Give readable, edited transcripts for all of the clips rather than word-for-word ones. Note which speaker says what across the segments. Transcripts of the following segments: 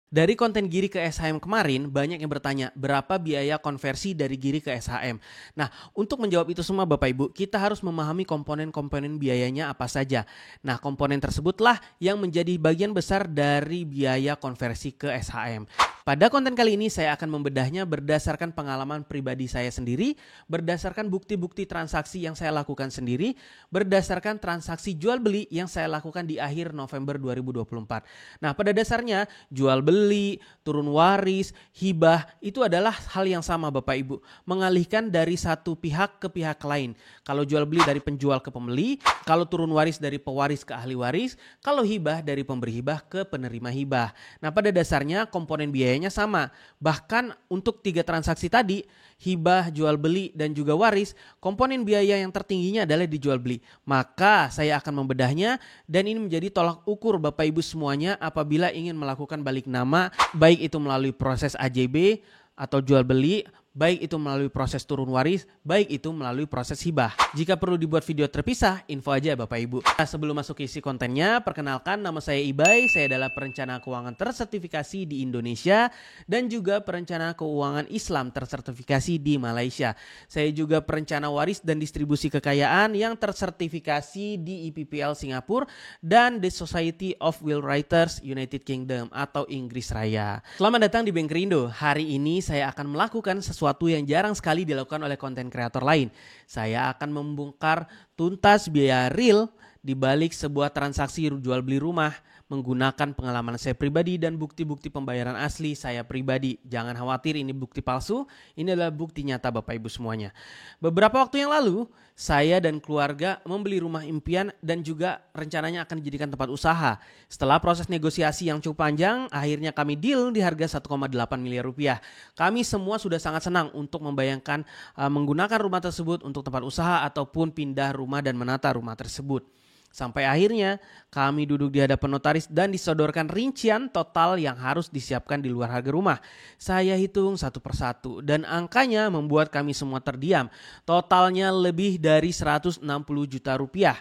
Speaker 1: Dari konten Giri ke SHM kemarin, banyak yang bertanya berapa biaya konversi dari Giri ke SHM. Nah, untuk menjawab itu semua Bapak Ibu, kita harus memahami komponen-komponen biayanya apa saja. Nah, komponen tersebutlah yang menjadi bagian besar dari biaya konversi ke SHM. Pada konten kali ini saya akan membedahnya berdasarkan pengalaman pribadi saya sendiri, berdasarkan bukti-bukti transaksi yang saya lakukan sendiri, berdasarkan transaksi jual beli yang saya lakukan di akhir November 2024. Nah, pada dasarnya jual beli, turun waris, hibah itu adalah hal yang sama Bapak Ibu, mengalihkan dari satu pihak ke pihak lain. Kalau jual beli dari penjual ke pembeli, kalau turun waris dari pewaris ke ahli waris, kalau hibah dari pemberi hibah ke penerima hibah. Nah, pada dasarnya komponen biayanya sama. Bahkan untuk 3 transaksi tadi, hibah, jual beli, dan juga waris, komponen biaya yang tertingginya adalah di jual beli. Maka saya akan membedahnya dan ini menjadi tolak ukur Bapak Ibu semuanya apabila ingin melakukan balik nama, baik itu melalui proses AJB atau jual beli, baik itu melalui proses turun waris, baik itu melalui proses hibah. Jika perlu dibuat video terpisah, info aja Bapak Ibu. Nah, sebelum masuk ke isi kontennya, perkenalkan nama saya Ibay, saya adalah perencana keuangan tersertifikasi di Indonesia dan juga perencana keuangan Islam tersertifikasi di Malaysia. Saya juga perencana waris dan distribusi kekayaan yang tersertifikasi di IPPL Singapura dan The Society of Will Writers United Kingdom atau Inggris Raya. Selamat datang di Bankerindo. Hari ini saya akan melakukan sesuatu yang jarang sekali dilakukan oleh konten kreator lain. Saya akan membongkar tuntas biaya real di balik sebuah transaksi jual beli rumah menggunakan pengalaman saya pribadi dan bukti-bukti pembayaran asli saya pribadi. Jangan khawatir ini bukti palsu, ini adalah bukti nyata Bapak Ibu semuanya. Beberapa waktu yang lalu, saya dan keluarga membeli rumah impian dan juga rencananya akan dijadikan tempat usaha. Setelah proses negosiasi yang cukup panjang, akhirnya kami deal di harga 1,8 miliar rupiah. Kami semua sudah sangat senang untuk membayangkan menggunakan rumah tersebut untuk tempat usaha ataupun pindah rumah dan menata rumah tersebut. Sampai akhirnya kami duduk di hadapan notaris dan disodorkan rincian total yang harus disiapkan di luar harga rumah. Saya hitung satu persatu dan angkanya membuat kami semua terdiam. Totalnya lebih dari 160 juta rupiah.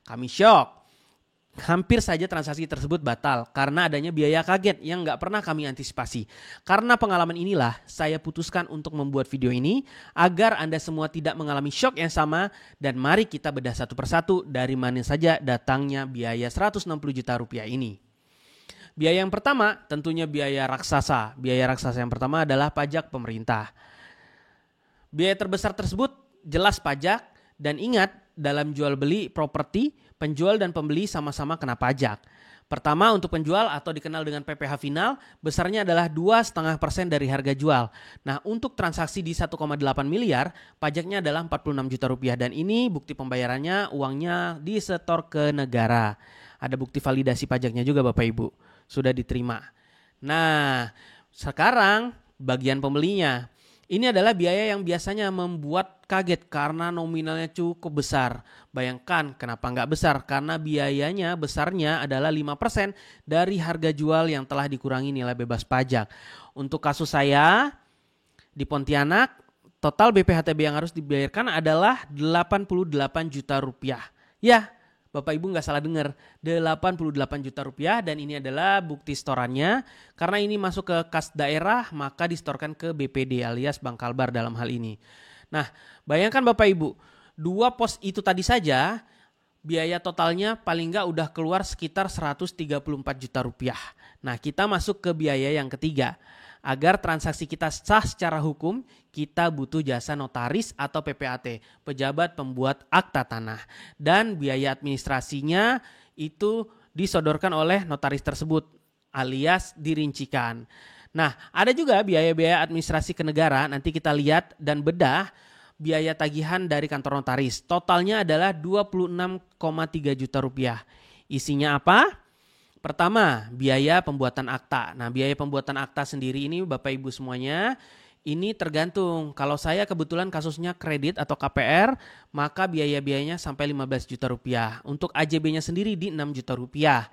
Speaker 1: Kami shock. Hampir saja transaksi tersebut batal karena adanya biaya kaget yang gak pernah kami antisipasi. Karena pengalaman inilah saya putuskan untuk membuat video ini agar Anda semua tidak mengalami shock yang sama dan mari kita bedah satu persatu dari mana saja datangnya biaya 160 juta rupiah ini. Biaya yang pertama tentunya biaya raksasa. Biaya raksasa yang pertama adalah pajak pemerintah. Biaya terbesar tersebut jelas pajak dan ingat dalam jual beli properti, penjual dan pembeli sama-sama kena pajak. Pertama untuk penjual atau dikenal dengan PPh final, besarnya adalah 2,5% dari harga jual. Nah untuk transaksi di 1,8 miliar, pajaknya adalah 46 juta rupiah. Dan ini bukti pembayarannya, uangnya disetor ke negara. Ada bukti validasi pajaknya juga Bapak Ibu, sudah diterima. Nah sekarang bagian pembelinya. Ini adalah biaya yang biasanya membuat kaget karena nominalnya cukup besar. Bayangkan kenapa nggak besar? Karena biayanya besarnya adalah 5% dari harga jual yang telah dikurangi nilai bebas pajak. Untuk kasus saya di Pontianak, total BPHTB yang harus dibayarkan adalah 88 juta rupiah. Ya, Bapak Ibu nggak salah dengar, 88 juta rupiah dan ini adalah bukti setorannya. Karena ini masuk ke kas daerah maka distorkan ke BPD alias Bank Kalbar dalam hal ini. Nah bayangkan Bapak Ibu, 2 pos itu tadi saja biaya totalnya paling nggak udah keluar sekitar 134 juta rupiah. Nah kita masuk ke biaya yang ketiga. Agar transaksi kita sah secara hukum, kita butuh jasa notaris atau PPAT, pejabat pembuat akta tanah. Dan biaya administrasinya itu disodorkan oleh notaris tersebut alias dirincikan. Nah, ada juga biaya-biaya administrasi ke negara, nanti kita lihat dan bedah biaya tagihan dari kantor notaris. Totalnya adalah 26,3 juta rupiah. Isinya apa? Pertama, biaya pembuatan akta. Nah, biaya pembuatan akta sendiri ini Bapak Ibu semuanya, ini tergantung. Kalau saya kebetulan kasusnya kredit atau KPR, maka biaya-biayanya sampai 15 juta rupiah. Untuk AJB-nya sendiri di 6 juta rupiah.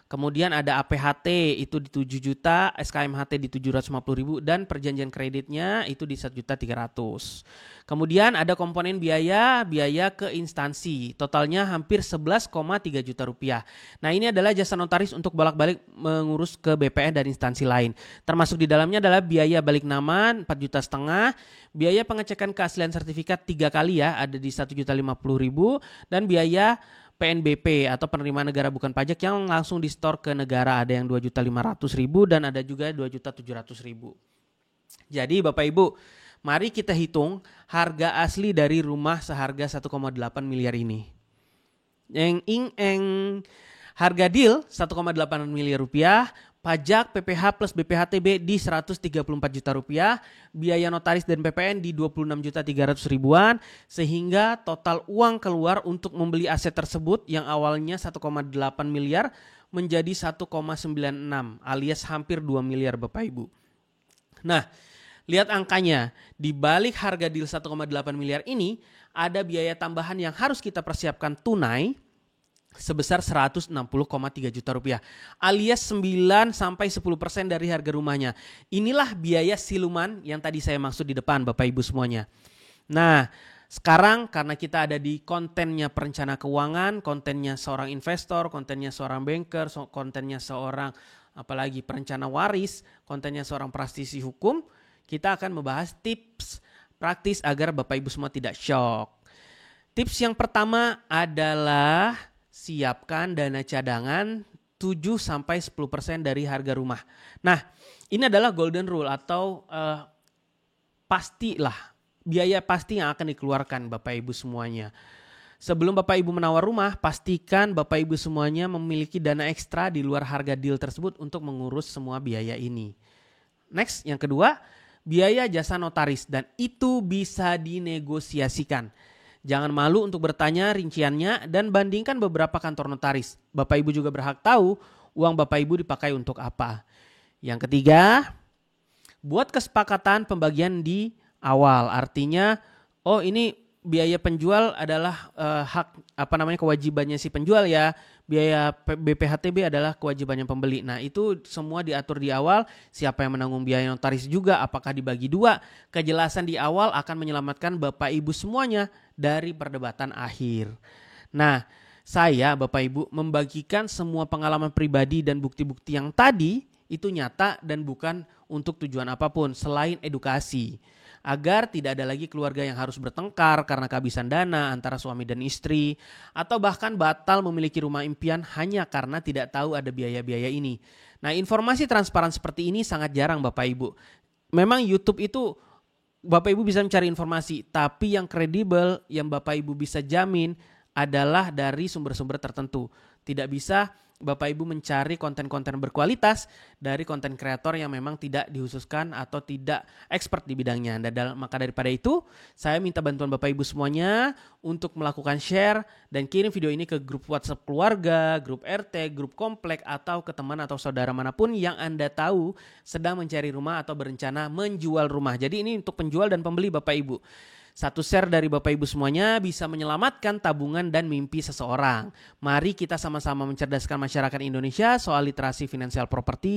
Speaker 1: Kemudian ada APHT itu di 7 juta, SKMHT di 750.000 dan perjanjian kreditnya itu di 1.300.000. Kemudian ada komponen biaya ke instansi, totalnya hampir 11,3 juta rupiah. Nah, ini adalah jasa notaris untuk bolak-balik mengurus ke BPN dan instansi lain. Termasuk di dalamnya adalah biaya balik nama 4,5 juta, biaya pengecekan keaslian sertifikat 3 kali ya, ada di 1.050.000 dan biaya PNBP atau penerimaan negara bukan pajak yang langsung di-store ke negara, ada yang 2.500.000 dan ada juga 2.700.000. Jadi Bapak Ibu, mari kita hitung harga asli dari rumah seharga 1,8 miliar ini. Harga deal 1,8 miliar rupiah, pajak PPH plus BPHTB di 134 juta rupiah, biaya notaris dan PPN di 26.300.000-an, sehingga total uang keluar untuk membeli aset tersebut yang awalnya 1,8 miliar menjadi 1,96 alias hampir 2 miliar Bapak Ibu. Nah, lihat angkanya, di balik harga deal 1,8 miliar ini ada biaya tambahan yang harus kita persiapkan tunai sebesar 160,3 juta rupiah alias 9-10% dari harga rumahnya. Inilah biaya siluman yang tadi saya maksud di depan Bapak Ibu semuanya. Nah, sekarang karena kita ada di kontennya perencana keuangan, kontennya seorang investor, kontennya seorang banker, kontennya seorang apalagi perencana waris, kontennya seorang praktisi hukum, kita akan membahas tips praktis agar Bapak Ibu semua tidak shock. Tips yang pertama adalah siapkan dana cadangan 7-10% dari harga rumah. Nah, ini adalah golden rule atau pastilah biaya pasti yang akan dikeluarkan Bapak Ibu semuanya. Sebelum Bapak Ibu menawar rumah, pastikan Bapak Ibu semuanya memiliki dana ekstra di luar harga deal tersebut untuk mengurus semua biaya ini. Next, yang kedua, biaya jasa notaris dan itu bisa dinegosiasikan. Jangan malu untuk bertanya rinciannya dan bandingkan beberapa kantor notaris. Bapak Ibu juga berhak tahu uang Bapak Ibu dipakai untuk apa. Yang ketiga, buat kesepakatan pembagian di awal. Artinya, oh ini biaya penjual adalah kewajibannya si penjual ya. Biaya BPHTB adalah kewajibannya pembeli. Nah, itu semua diatur di awal. Siapa yang menanggung biaya notaris juga, apakah dibagi dua. Kejelasan di awal akan menyelamatkan Bapak Ibu semuanya dari perdebatan akhir. Nah, saya Bapak Ibu membagikan semua pengalaman pribadi dan bukti-bukti yang tadi itu nyata dan bukan untuk tujuan apapun selain edukasi. Agar tidak ada lagi keluarga yang harus bertengkar karena kehabisan dana antara suami dan istri. Atau bahkan batal memiliki rumah impian hanya karena tidak tahu ada biaya-biaya ini. Nah, informasi transparan seperti ini sangat jarang Bapak Ibu. Memang YouTube itu Bapak Ibu bisa mencari informasi. Tapi yang kredibel yang Bapak Ibu bisa jamin adalah dari sumber-sumber tertentu. Tidak bisa Bapak Ibu mencari konten-konten berkualitas dari konten kreator yang memang tidak dihususkan atau tidak expert di bidangnya. Maka daripada itu, saya minta bantuan Bapak Ibu semuanya untuk melakukan share dan kirim video ini ke grup WhatsApp keluarga, grup RT, grup komplek, atau ke teman atau saudara manapun yang Anda tahu sedang mencari rumah atau berencana menjual rumah. Jadi ini untuk penjual dan pembeli Bapak Ibu. Satu share dari Bapak Ibu semuanya bisa menyelamatkan tabungan dan mimpi seseorang. Mari kita sama-sama mencerdaskan masyarakat Indonesia soal literasi finansial properti.